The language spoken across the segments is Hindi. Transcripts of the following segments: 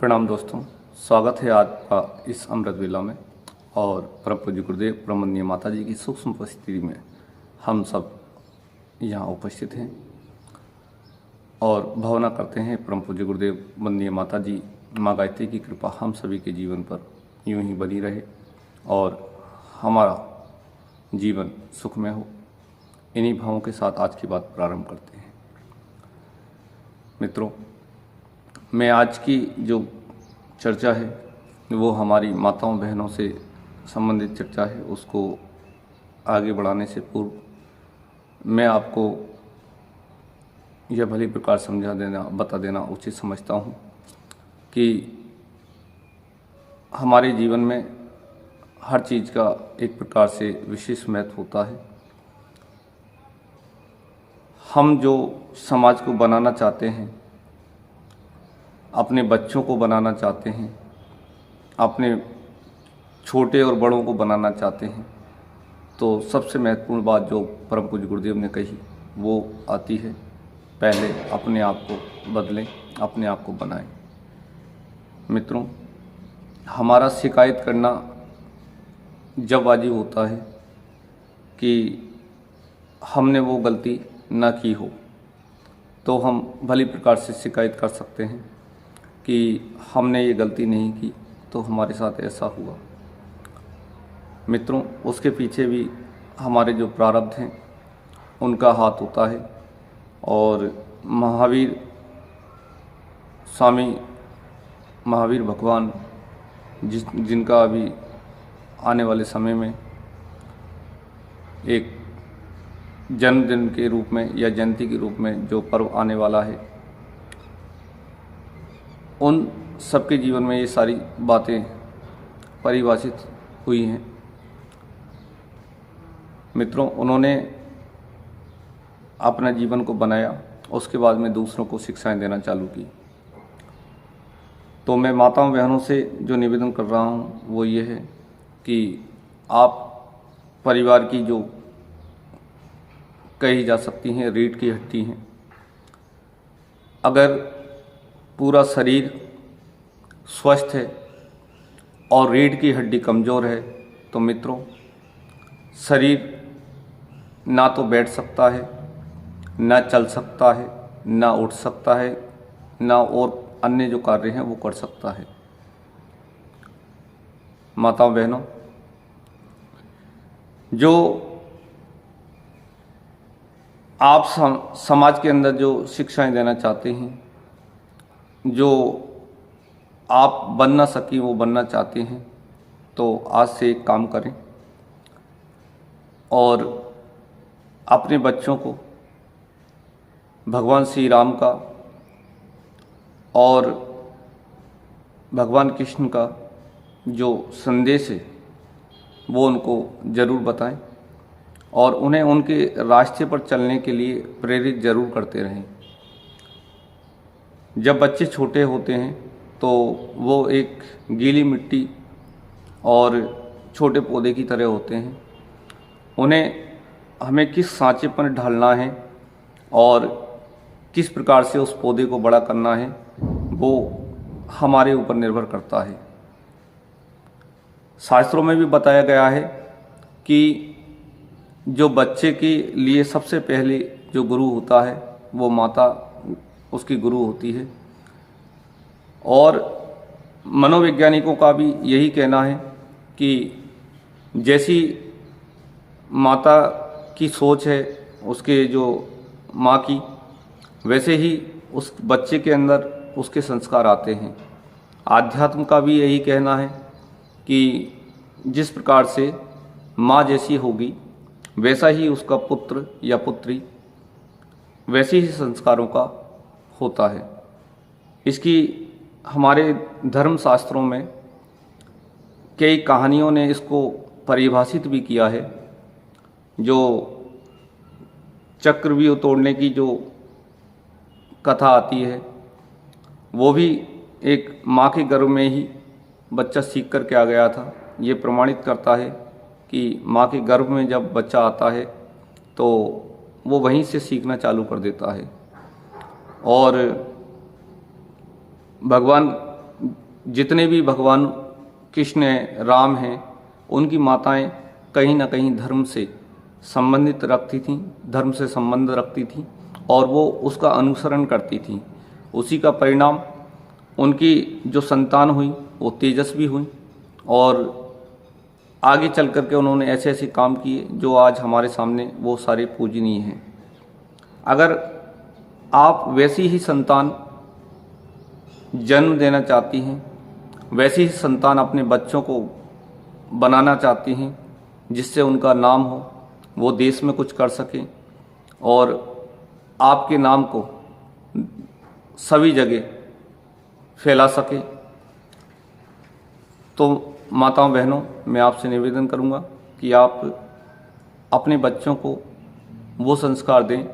प्रणाम दोस्तों, स्वागत है आज का इस अमृत वेला में। और परम पूज्य गुरुदेव ब्रह्मण्य माता जी की सूक्ष्म उपस्थिति में हम सब यहाँ उपस्थित हैं और भावना करते हैं परम पूज्य गुरुदेव वंदनीय माता जी माँ गायत्री की कृपा हम सभी के जीवन पर यूं ही बनी रहे और हमारा जीवन सुखमय हो। इन्हीं भावों के साथ आज की बात प्रारंभ करते हैं। मित्रों, मैं आज की जो चर्चा है वो हमारी माताओं बहनों से संबंधित चर्चा है। उसको आगे बढ़ाने से पूर्व मैं आपको यह भली प्रकार बता देना उचित समझता हूँ कि हमारे जीवन में हर चीज़ का एक प्रकार से विशेष महत्व होता है। हम जो समाज को बनाना चाहते हैं, अपने बच्चों को बनाना चाहते हैं, अपने छोटे और बड़ों को बनाना चाहते हैं, तो सबसे महत्वपूर्ण बात जो परम पूज्य गुरुदेव ने कही वो आती है, पहले अपने आप को बदलें, अपने आप को बनाएं। मित्रों, हमारा शिकायत करना जब वाजिब होता है कि हमने वो गलती ना की हो, तो हम भली प्रकार से शिकायत कर सकते हैं कि हमने ये गलती नहीं की तो हमारे साथ ऐसा हुआ। मित्रों, उसके पीछे भी हमारे जो प्रारब्ध हैं उनका हाथ होता है। और स्वामी महावीर भगवान जिनका अभी आने वाले समय में एक जन्मदिन के रूप में या जयंती के रूप में जो पर्व आने वाला है, उन सबके जीवन में ये सारी बातें परिभाषित हुई हैं। मित्रों, उन्होंने अपना जीवन को बनाया, उसके बाद में दूसरों को शिक्षाएं देना चालू की। तो मैं माताओं बहनों से जो निवेदन कर रहा हूँ वो ये है कि आप परिवार की जो कही जा सकती हैं रीढ़ की हड्डी हैं, अगर पूरा शरीर स्वस्थ है और रीढ़ की हड्डी कमज़ोर है तो मित्रों, शरीर ना तो बैठ सकता है, ना चल सकता है, ना उठ सकता है, ना और अन्य जो कार्य हैं वो कर सकता है। माताओं बहनों, जो आप समाज के अंदर जो शिक्षाएं देना चाहते हैं, जो आप बन ना सकी वो बनना चाहते हैं, तो आज से एक काम करें और अपने बच्चों को भगवान श्री राम का और भगवान कृष्ण का जो संदेश है वो उनको ज़रूर बताएं और उन्हें उनके रास्ते पर चलने के लिए प्रेरित ज़रूर करते रहें। जब बच्चे छोटे होते हैं तो वो एक गीली मिट्टी और छोटे पौधे की तरह होते हैं। उन्हें हमें किस सांचे पर ढालना है और किस प्रकार से उस पौधे को बड़ा करना है वो हमारे ऊपर निर्भर करता है। शास्त्रों में भी बताया गया है कि जो बच्चे के लिए सबसे पहले जो गुरु होता है वो माता उसकी गुरु होती है। और मनोवैज्ञानिकों का भी यही कहना है कि जैसी माता की सोच है उसके जो माँ की, वैसे ही उस बच्चे के अंदर उसके संस्कार आते हैं। आध्यात्म का भी यही कहना है कि जिस प्रकार से माँ जैसी होगी वैसा ही उसका पुत्र या पुत्री वैसे ही संस्कारों का होता है। इसकी हमारे धर्म शास्त्रों में कई कहानियों ने इसको परिभाषित भी किया है। जो चक्रव्यूह तोड़ने की जो कथा आती है वो भी एक माँ के गर्भ में ही बच्चा सीख कर के आ गया था। ये प्रमाणित करता है कि माँ के गर्भ में जब बच्चा आता है तो वो वहीं से सीखना चालू कर देता है। और भगवान जितने भी भगवान कृष्ण हैं, राम हैं, उनकी माताएं कहीं ना कहीं धर्म से संबंधित रखती थीं, धर्म से संबंध रखती थीं और वो उसका अनुसरण करती थीं। उसी का परिणाम उनकी जो संतान हुई वो तेजस्वी हुई और आगे चल कर के उन्होंने ऐसे ऐसे काम किए जो आज हमारे सामने वो सारे पूजनीय हैं। अगर आप वैसी ही संतान जन्म देना चाहती हैं, वैसी ही संतान अपने बच्चों को बनाना चाहती हैं जिससे उनका नाम हो, वो देश में कुछ कर सकें और आपके नाम को सभी जगह फैला सके, तो माताओं बहनों, मैं आपसे निवेदन करूंगा कि आप अपने बच्चों को वो संस्कार दें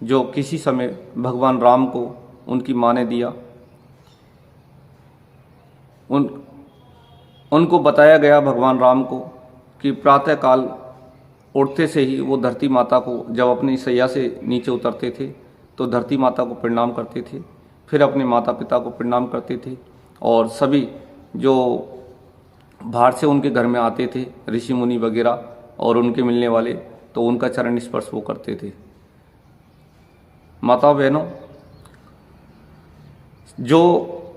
जो किसी समय भगवान राम को उनकी माँ ने दिया। उनको बताया गया भगवान राम को कि प्रातःकाल उठते से ही वो धरती माता को, जब अपनी सैया से नीचे उतरते थे तो धरती माता को प्रणाम करते थे, फिर अपने माता पिता को प्रणाम करते थे और सभी जो बाहर से उनके घर में आते थे, ऋषि मुनि वगैरह और उनके मिलने वाले, तो उनका चरण स्पर्श वो करते थे। माताओं बहनों, जो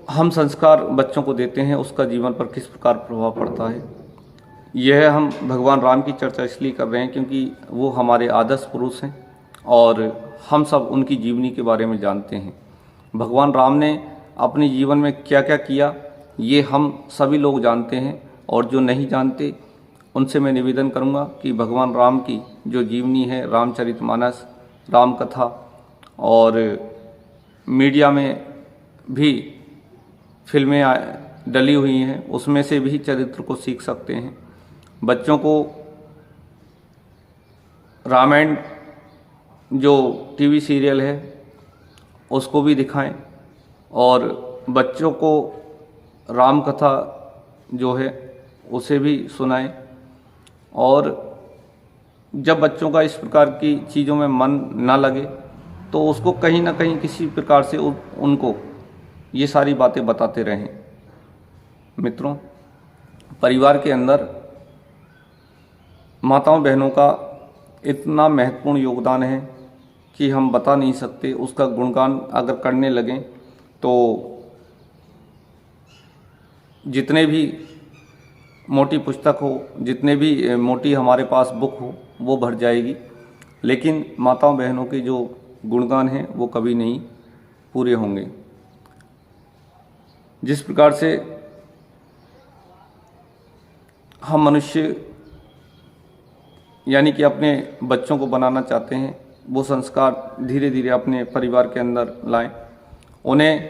हम संस्कार बच्चों को देते हैं उसका जीवन पर किस प्रकार प्रभाव पड़ता है, यह हम भगवान राम की चर्चा इसलिए कर रहे हैं क्योंकि वो हमारे आदर्श पुरुष हैं और हम सब उनकी जीवनी के बारे में जानते हैं। भगवान राम ने अपने जीवन में क्या क्या किया ये हम सभी लोग जानते हैं और जो नहीं जानते उनसे मैं निवेदन करूंगा कि भगवान राम की जो जीवनी है, रामचरितमानस, राम कथा, और मीडिया में भी फिल्में डली हुई हैं, उसमें से भी चरित्र को सीख सकते हैं। बच्चों को रामायण जो टीवी सीरियल है उसको भी दिखाएं और बच्चों को राम कथा जो है उसे भी सुनाएं। और जब बच्चों का इस प्रकार की चीज़ों में मन ना लगे तो उसको कहीं ना कहीं किसी प्रकार से उनको ये सारी बातें बताते रहें। मित्रों, परिवार के अंदर माताओं बहनों का इतना महत्वपूर्ण योगदान है कि हम बता नहीं सकते। उसका गुणगान अगर करने लगें तो जितने भी मोटी पुस्तक हो, जितने भी मोटी हमारे पास बुक हो, वो भर जाएगी, लेकिन माताओं बहनों के जो गुणगान हैं वो कभी नहीं पूरे होंगे। जिस प्रकार से हम मनुष्य यानी कि अपने बच्चों को बनाना चाहते हैं, वो संस्कार धीरे धीरे अपने परिवार के अंदर लाएं। उन्हें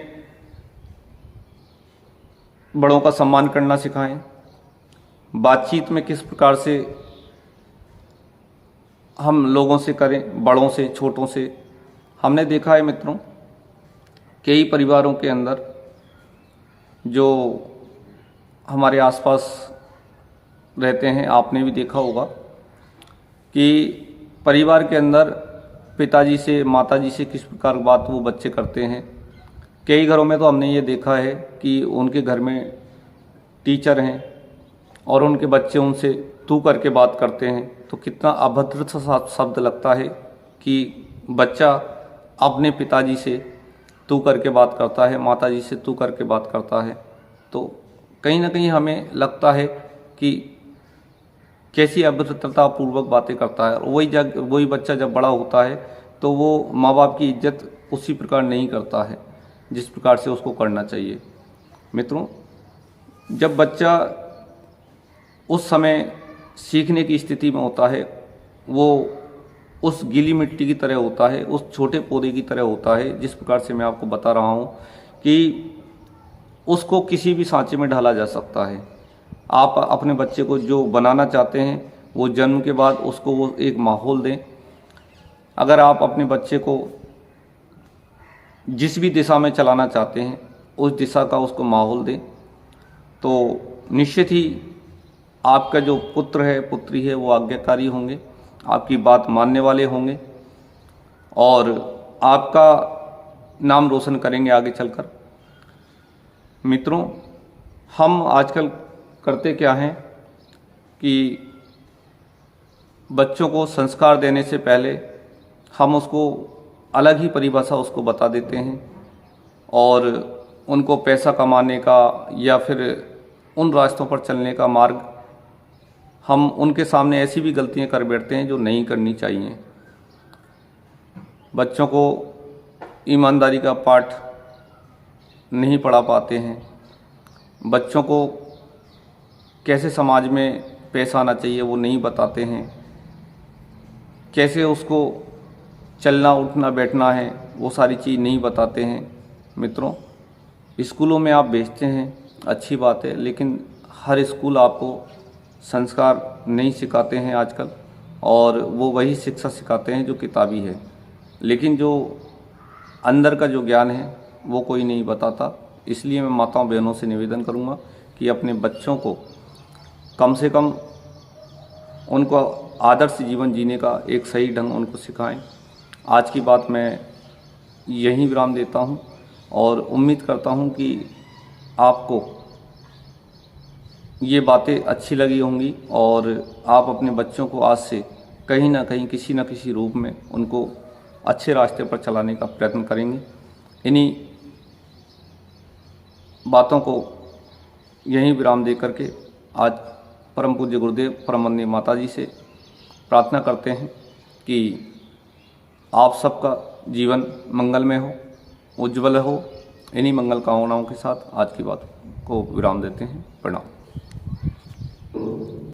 बड़ों का सम्मान करना सिखाएं। बातचीत में किस प्रकार से हम लोगों से करें, बड़ों से, छोटों से। हमने देखा है मित्रों, कई परिवारों के अंदर जो हमारे आसपास रहते हैं, आपने भी देखा होगा कि परिवार के अंदर पिताजी से, माताजी से किस प्रकार बात वो बच्चे करते हैं। कई घरों में तो हमने ये देखा है कि उनके घर में टीचर हैं और उनके बच्चे उनसे तू करके बात करते हैं, तो कितना अभद्र सा शब्द लगता है कि बच्चा अपने पिताजी से तू करके बात करता है, माताजी से तू करके बात करता है। तो कहीं ना कहीं हमें लगता है कि कैसी अभद्रतापूर्वक बातें करता है। और वही बच्चा जब बड़ा होता है तो वो माँ बाप की इज्जत उसी प्रकार नहीं करता है जिस प्रकार से उसको करना चाहिए। मित्रों, जब बच्चा उस समय सीखने की स्थिति में होता है, वो उस गीली मिट्टी की तरह होता है, उस छोटे पौधे की तरह होता है, जिस प्रकार से मैं आपको बता रहा हूँ कि उसको किसी भी सांचे में ढाला जा सकता है। आप अपने बच्चे को जो बनाना चाहते हैं वो जन्म के बाद उसको वो एक माहौल दें। अगर आप अपने बच्चे को जिस भी दिशा में चलाना चाहते हैं उस दिशा का उसको माहौल दें, तो निश्चित ही आपका जो पुत्र है, पुत्री है, वो आज्ञाकारी होंगे, आपकी बात मानने वाले होंगे और आपका नाम रोशन करेंगे आगे चलकर। मित्रों, हम आजकल करते क्या हैं कि बच्चों को संस्कार देने से पहले हम उसको अलग ही परिभाषा उसको बता देते हैं और उनको पैसा कमाने का या फिर उन रास्तों पर चलने का मार्ग हम उनके सामने ऐसी भी गलतियां कर बैठते हैं जो नहीं करनी चाहिए। बच्चों को ईमानदारी का पाठ नहीं पढ़ा पाते हैं, बच्चों को कैसे समाज में पेश आना चाहिए वो नहीं बताते हैं, कैसे उसको चलना उठना बैठना है वो सारी चीज़ नहीं बताते हैं। मित्रों, स्कूलों में आप भेजते हैं, अच्छी बात है, लेकिन हर स्कूल आपको संस्कार नहीं सिखाते हैं आजकल, और वो वही शिक्षा सिखाते हैं जो किताबी है, लेकिन जो अंदर का जो ज्ञान है वो कोई नहीं बताता। इसलिए मैं माताओं बहनों से निवेदन करूँगा कि अपने बच्चों को कम से कम उनको आदर्श जीवन जीने का एक सही ढंग उनको सिखाएं। आज की बात मैं यहीं विराम देता हूं और उम्मीद करता हूं कि आपको ये बातें अच्छी लगी होंगी और आप अपने बच्चों को आज से कहीं ना कहीं किसी न किसी रूप में उनको अच्छे रास्ते पर चलाने का प्रयत्न करेंगे। इन्हीं बातों को यहीं विराम दे करके आज परम पूज्य गुरुदेव परम वंदनीय माता जी से प्रार्थना करते हैं कि आप सबका जीवन मंगलमय हो, उज्ज्वल हो। इन्हीं मंगल कामनाओं के साथ आज की बात को विराम देते हैं। प्रणाम।